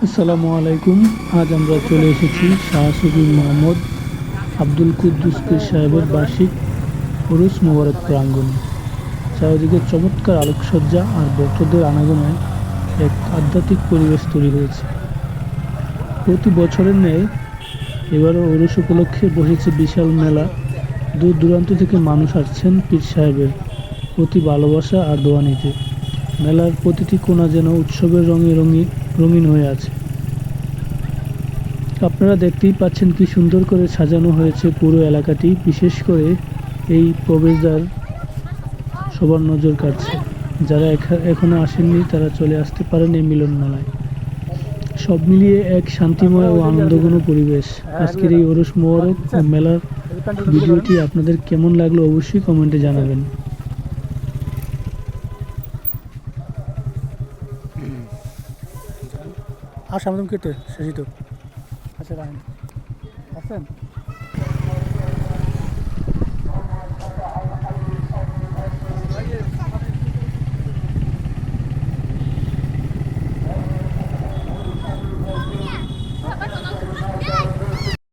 আসসালামু আলাইকুম। আজ আমরা চলে এসেছি শাহ সুফি মোহাম্মদ আব্দুল কুদ্দুস পীর সাহেবের বার্ষিক উরুস মোবারক প্রাঙ্গণে। চারিদিকে চমৎকার আলোকসজ্জা আর ভক্তদের আনাগোনায় এক আধ্যাত্মিক পরিবেশ তৈরি হয়েছে। প্রতি বছরের ন্যায় এবারও উরুস উপলক্ষে বসেছে বিশাল মেলা। দূর দূরান্ত থেকে মানুষ আসছেন পীর সাহেবের প্রতি ভালোবাসা আর দোয়া নিতে। মেলার প্রতিটি কোণা যেন উৎসবের রঙে রঙিন হয়ে আছে। আপনারা দেখতেই পাচ্ছেন কি সুন্দর করে সাজানো হয়েছে পুরো এলাকাটি। বিশেষ করে এই প্রবেশদ্বার সবার নজর কাড়ছে। যারা এখনো আসেননি তারা চলে আসতে পারেন এই মিলন মেলায়। সব মিলিয়ে এক শান্তিময় ও আনন্দঘন পরিবেশ। আজকের এই ওরস মোবারক ও মেলার ভিডিওটি আপনাদের কেমন লাগলো অবশ্যই কমেন্টে জানাবেন। আর সামনে কেটে শেষই তো আচ্ছা রাখেন আসছেন